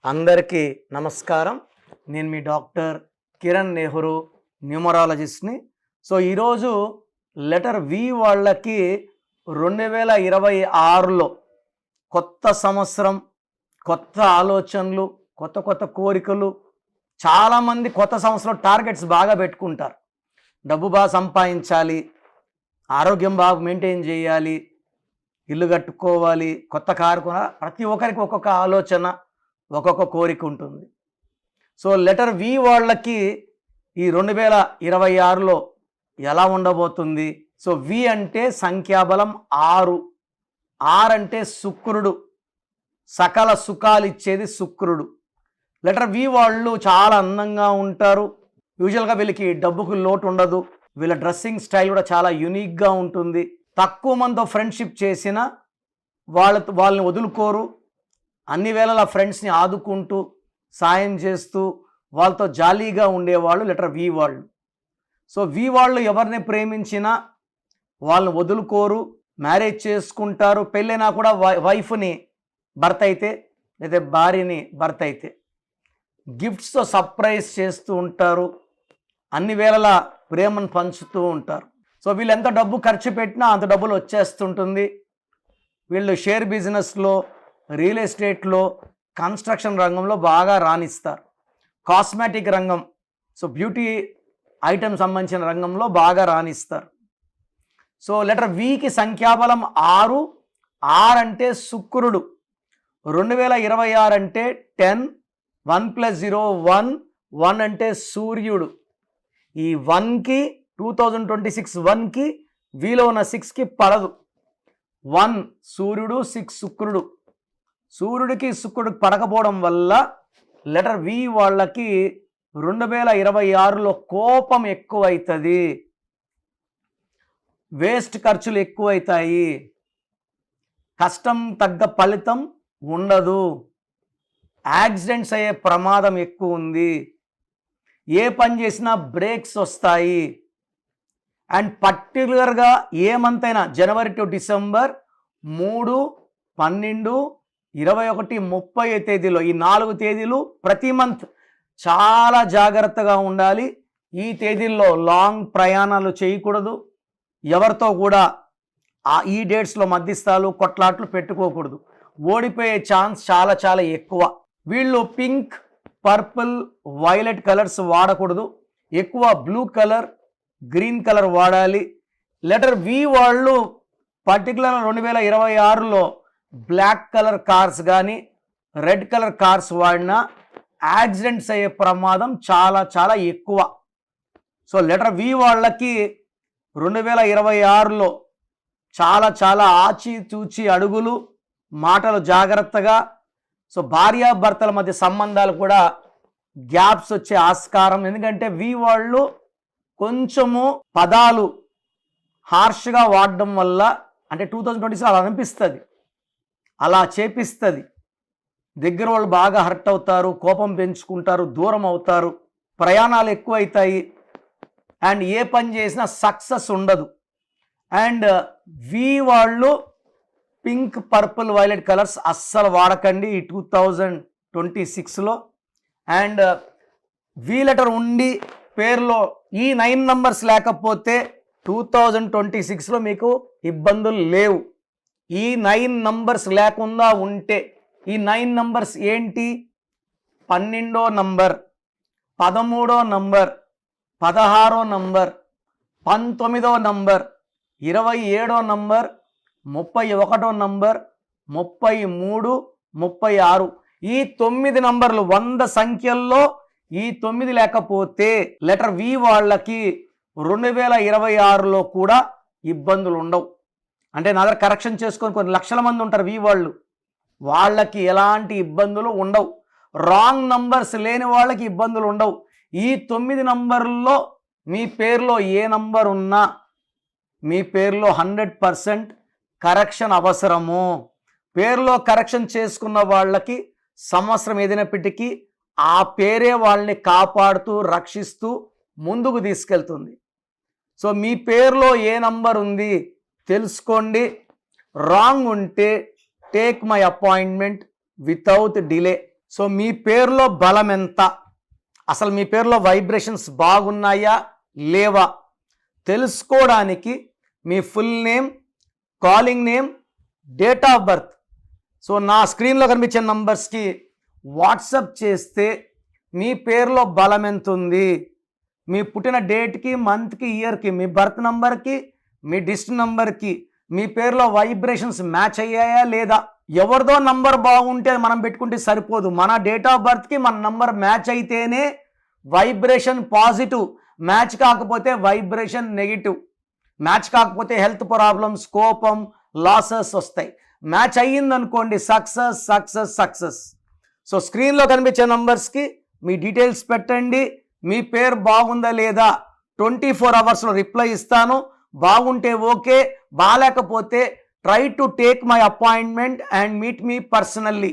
అందరికీ నమస్కారం. నేను మీ డాక్టర్ కిరణ్ నెహ్రూ, న్యూమరాలజిస్ట్ని. సో ఈరోజు లెటర్ వి వాళ్ళకి 2026లో కొత్త సంవత్సరం, కొత్త ఆలోచనలు, కొత్త కోరికలు. చాలామంది కొత్త సంవత్సరం టార్గెట్స్ బాగా పెట్టుకుంటారు. డబ్బు బాగా సంపాదించాలి, ఆరోగ్యం బాగా మెయింటైన్ చేయాలి, ఇల్లు కట్టుకోవాలి, కొత్త కారు కొన. ప్రతి ఒక్కరికి ఒక్కొక్క ఆలోచన, ఒక్కొక్క కోరిక ఉంటుంది. సో లెటర్ వి వాళ్ళకి ఈ 2026లో ఎలా ఉండబోతుంది? సో వి అంటే సంఖ్యాబలం 6. 6 అంటే శుక్రుడు, సకల సుఖాలు ఇచ్చేది శుక్రుడు. లెటర్ వి వాళ్ళు చాలా అందంగా ఉంటారు. యూజువల్గా వీళ్ళకి డబ్బుకు లోటు ఉండదు. వీళ్ళ డ్రెస్సింగ్ స్టైల్ కూడా చాలా యూనిక్గా ఉంటుంది. తక్కువ మందితో ఫ్రెండ్షిప్ చేసినా వాళ్ళని వదులుకోరు. అన్ని వేళలా ఫ్రెండ్స్ని ఆదుకుంటూ, సాయం చేస్తూ, వాళ్ళతో జాలీగా ఉండేవాళ్ళు లెటర్ వి వాళ్ళు. సో వి వాళ్ళు ఎవరిని ప్రేమించినా వాళ్ళని వదులుకోరు, మ్యారేజ్ చేసుకుంటారు. పెళ్ళైనా కూడా వైఫ్ని భర్త అయితే, లేదా భార్యని భర్త అయితే గిఫ్ట్స్తో సర్ప్రైజ్ చేస్తూ ఉంటారు. అన్ని వేళలా ప్రేమను పంచుతూ ఉంటారు. సో వీళ్ళు ఎంత డబ్బు ఖర్చు పెట్టినా అంత డబ్బులు వచ్చేస్తుంటుంది. వీళ్ళు షేర్ బిజినెస్లో, రియల్ ఎస్టేట్లో, కన్స్ట్రక్షన్ రంగంలో బాగా రాణిస్తారు. కాస్మెటిక్ రంగం, సో బ్యూటీ ఐటమ్ సంబంధించిన రంగంలో బాగా రాణిస్తారు. సో లెటర్ వికి సంఖ్యాబలం 6. 6 అంటే శుక్రుడు. 2026 అంటే 10, 1 + 0 1. 1 అంటే సూర్యుడు. ఈ 1కి 2026 1కి వీలో ఉన్న 6కి పడదు. 1 సూర్యుడు, 6 శుక్రుడు. సూర్యుడికి శుక్రుడికి పడకపోవడం వల్ల లెటర్ వి వాళ్ళకి 2026లో కోపం ఎక్కువవుతుంది, వేస్ట్ ఖర్చులు ఎక్కువవుతాయి, కష్టం తగ్గ ఫలితం ఉండదు, యాక్సిడెంట్స్ అయ్యే ప్రమాదం ఎక్కువ ఉంది, ఏ పని చేసినా బ్రేక్స్ వస్తాయి. అండ్ పర్టికులర్గా ఏ మంత్ అయినా జనవరి టు డిసెంబర్ 3, 12, 21, 30 తేదీలో, ఈ 4 తేదీలు ప్రతి మంత్ చాలా జాగ్రత్తగా ఉండాలి. ఈ తేదీల్లో లాంగ్ ప్రయాణాలు చేయకూడదు. ఎవరితో కూడా ఈ డేట్స్లో మధ్యస్థాలు, కొట్లాట్లు పెట్టుకోకూడదు. ఓడిపోయే ఛాన్స్ చాలా చాలా ఎక్కువ. వీళ్ళు పింక్, పర్పుల్, వైలెట్ కలర్స్ వాడకూడదు. ఎక్కువ బ్లూ కలర్, గ్రీన్ కలర్ వాడాలి. లెటర్ వి వాళ్ళు పర్టికులర్ 2026లో బ్లాక్ కలర్ కార్స్ కానీ, రెడ్ కలర్ కార్స్ వాడినా యాక్సిడెంట్స్ అయ్యే ప్రమాదం చాలా చాలా ఎక్కువ. సో లెటర్ వి వాళ్ళకి 2026లో చాలా చాలా ఆచితూచి అడుగులు, మాటలు జాగ్రత్తగా. సో భార్యాభర్తల మధ్య సంబంధాలు కూడా గ్యాప్స్ వచ్చే ఆస్కారం. ఎందుకంటే వి వాళ్ళు కొంచెము పదాలు హార్ష్గా వాడడం వల్ల, అంటే 2026 అలా అనిపిస్తుంది, అలా చేపిస్తుంది. దగ్గర వాళ్ళు బాగా హర్ట్ అవుతారు, కోపం పెంచుకుంటారు, దూరం అవుతారు, ప్రయాణాలు ఎక్కువ అవుతాయి. అండ్ ఏ పని చేసినా సక్సెస్ ఉండదు. అండ్ వి వాళ్ళు పింక్, పర్పుల్, వైలెట్ కలర్స్ అస్సలు వాడకండి ఈ 2026లో. అండ్ వి లెటర్ ఉండి పేరులో ఈ 9 నంబర్స్ లేకపోతే 2026లో మీకు ఇబ్బందులు లేవు. ఈ 9 నంబర్స్ లేకుండా ఉంటే, ఈ 9 నంబర్స్ ఏంటి? 12వ నంబర్, 13వ నంబర్, 16వ నంబర్, 19వ నంబర్, 27వ నంబర్, 31వ నంబర్, 33, 36. ఈ 9 నంబర్లు 100 సంఖ్యల్లో ఈ 9 లేకపోతే లెటర్ వి వాళ్ళకి 2026లో కూడా ఇబ్బందులు ఉండవు. అంటే నా దగ్గర కరెక్షన్ చేసుకొని కొన్ని లక్షల మంది ఉంటారు వి వాళ్ళు, వాళ్ళకి ఎలాంటి ఇబ్బందులు ఉండవు. రాంగ్ నంబర్స్ లేని వాళ్ళకి ఇబ్బందులు ఉండవు. ఈ 9 నంబర్లో మీ పేరులో ఏ నంబర్ ఉన్నా మీ పేరులో 100% కరెక్షన్ అవసరము. పేరులో కరెక్షన్ చేసుకున్న వాళ్ళకి సంవత్సరం ఏదైనప్పటికీ ఆ పేరే వాళ్ళని కాపాడుతూ, రక్షిస్తూ ముందుకు తీసుకెళ్తుంది. సో మీ పేరులో ఏ నంబర్ ఉంది తెలుసుకోండి. రాంగ్ ఉంటే take my appointment without delay. So మీ పేరులో బలం ఎంత, అసలు మీ పేరులో వైబ్రేషన్స్ బాగున్నాయా లేవా తెలుసుకోవడానికి మీ full name, calling name, date of birth so నా స్క్రీన్లో కనిపించే నంబర్స్కి వాట్సప్ చేస్తే మీ పేరులో బలం ఎంత ఉంది, మీ పుట్టిన డేట్కి, మంత్కి, ఇయర్కి, మీ బర్త్ నంబర్కి, మీ డిస్ట్రిక్ట్ నంబర్కి మీ పేరులో వైబ్రేషన్స్ మ్యాచ్ అయ్యాయా లేదా. ఎవరిదో నంబర్ బాగుంటే మనం పెట్టుకుంటే సరిపోదు, మన డేట్ ఆఫ్ బర్త్కి మన నంబర్ మ్యాచ్ అయితేనే వైబ్రేషన్ పాజిటివ్, మ్యాచ్ కాకపోతే వైబ్రేషన్ నెగిటివ్. మ్యాచ్ కాకపోతే హెల్త్ ప్రాబ్లమ్స్, కోపం, లాసెస్ వస్తాయి. మ్యాచ్ అయ్యిందనుకోండి సక్సెస్ సక్సెస్ సక్సెస్. సో స్క్రీన్లో కనిపించే నంబర్స్కి మీ డీటెయిల్స్ పెట్టండి. మీ పేరు బాగుందా లేదా 24 అవర్స్లో రిప్లై ఇస్తాను. బాగుంటే ఓకే, బాగాలేకపోతే try to take my appointment and meet me personally.